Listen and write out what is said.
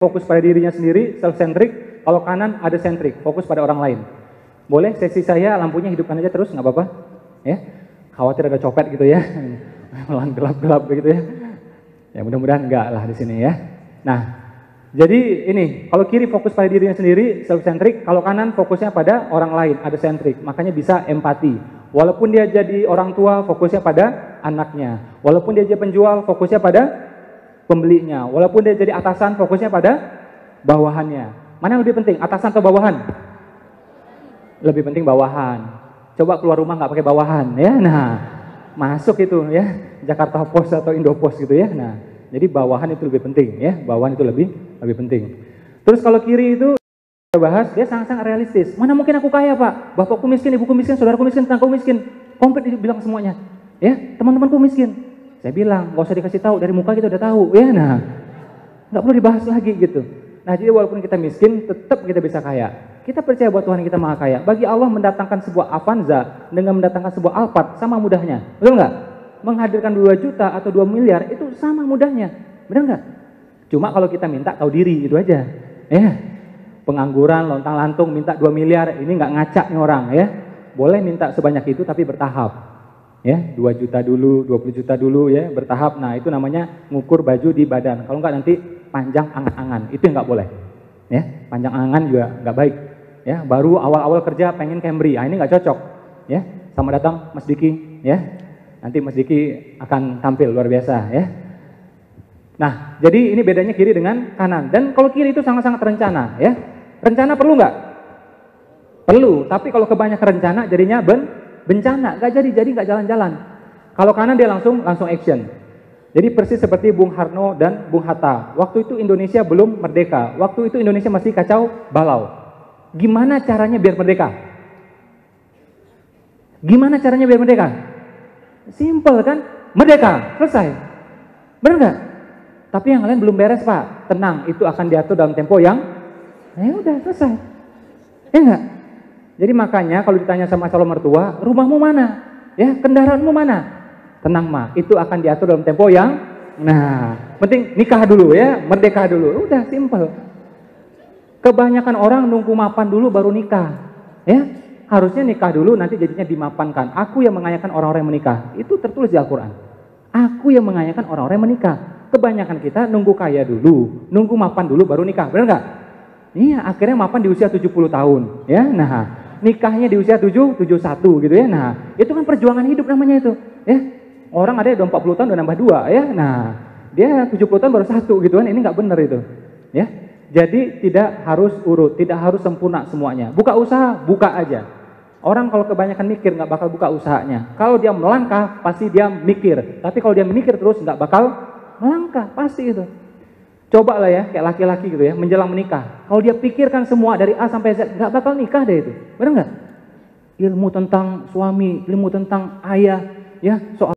fokus pada dirinya sendiri, self-centric. Kalau kanan ada centric, fokus pada orang lain. Boleh sesi saya lampunya hidupkan aja terus, nggak apa-apa. Ya, khawatir ada copet gitu ya, gelap-gelap begitu ya. Ya mudah-mudahan enggak lah di sini ya. Nah, jadi ini kalau kiri fokus pada dirinya sendiri, self-centric. Kalau kanan fokusnya pada orang lain, ada centric. Makanya bisa empati. Walaupun dia jadi orang tua, fokusnya pada anaknya. Walaupun dia jadi penjual, fokusnya pada pembelinya. Walaupun dia jadi atasan, fokusnya pada bawahannya. Mana yang lebih penting, atasan atau bawahan? Lebih penting bawahan. Coba keluar rumah nggak pakai bawahan, ya. Nah, masuk itu ya, Jakarta Post atau Indopost gitu ya. Nah, jadi bawahan itu lebih penting ya. Bawahan itu lebih penting. Terus kalau kiri itu kita bahas, dia sangat-sangat realistis. Mana mungkin aku kaya, Pak? Bapakku miskin, ibuku miskin, saudaraku miskin, tetanggaku miskin. Komplit bilang semuanya. Ya, teman-temanku miskin. Saya bilang, nggak usah dikasih tahu, dari muka kita udah tahu. Ya, nah, nggak perlu dibahas lagi gitu. Nah, jadi walaupun kita miskin, tetap kita bisa kaya. Kita percaya bahwa Tuhan kita maha kaya. Bagi Allah mendatangkan sebuah Avanza dengan mendatangkan sebuah Alphard sama mudahnya. Betul nggak? Menghadirkan 2 juta atau 2 miliar itu sama mudahnya. Benar nggak? Cuma kalau kita minta tahu diri, itu aja. Ya. Pengangguran, lontang-lantung, minta 2 miliar, ini nggak ngacak nih orang ya. Boleh minta sebanyak itu tapi bertahap. Ya, 2 juta dulu, 20 juta dulu ya, bertahap. Nah, itu namanya ngukur baju di badan. Kalau nggak nanti panjang angan-angan, itu yang nggak boleh. Ya, panjang angan juga nggak baik. Ya, baru awal-awal kerja pengen Camry, ini nggak cocok. Ya, selamat datang Mas Diki. Ya, nanti Mas Diki akan tampil luar biasa. Ya. Nah, jadi ini bedanya kiri dengan kanan. Dan kalau kiri itu sangat-sangat rencana. Ya, rencana perlu nggak? Perlu. Tapi kalau kebanyakan rencana jadinya bencana, nggak jadi nggak jalan-jalan. Kalau kanan dia langsung action. Jadi persis seperti Bung Karno dan Bung Hatta. Waktu itu Indonesia belum merdeka. Waktu itu Indonesia masih kacau balau. Gimana caranya biar merdeka? Gimana caranya biar merdeka? Simple kan? Merdeka, selesai. Benar nggak? Tapi yang lain belum beres, Pak. Tenang, itu akan diatur dalam tempo yang udah selesai. Ya enggak? Jadi makanya kalau ditanya sama calon mertua, rumahmu mana? Ya, kendaraanmu mana? Tenang, Ma, itu akan diatur dalam tempo yang penting nikah dulu ya, merdeka dulu. Udah simple. Kebanyakan orang nunggu mapan dulu baru nikah. Ya, harusnya nikah dulu nanti jadinya dimapankan. Aku yang mengayakan orang-orang yang menikah. Itu tertulis di Al-Qur'an. Aku yang mengayakan orang-orang yang menikah. Kebanyakan kita nunggu kaya dulu, nunggu mapan dulu baru nikah. Benar nggak? Iya, akhirnya mapan di usia 70 tahun. Ya, nah, nikahnya di usia 71 gitu ya. Nah, itu kan perjuangan hidup namanya itu. Ya. Orang ada yang udah 40 tahun udah nambah 2 ya. Nah, dia 70 tahun baru 1 gitu kan. Ini nggak benar itu. Ya. Jadi tidak harus urut, tidak harus sempurna semuanya. Buka usaha, buka aja. Orang kalau kebanyakan mikir nggak bakal buka usahanya. Kalau dia melangkah pasti dia mikir. Tapi kalau dia mikir terus nggak bakal melangkah, pasti itu. Coba lah ya kayak laki-laki gitu ya, menjelang menikah. Kalau dia pikirkan semua dari A sampai Z, nggak bakal nikah deh itu. Benar nggak? Ilmu tentang suami, ilmu tentang ayah, ya soal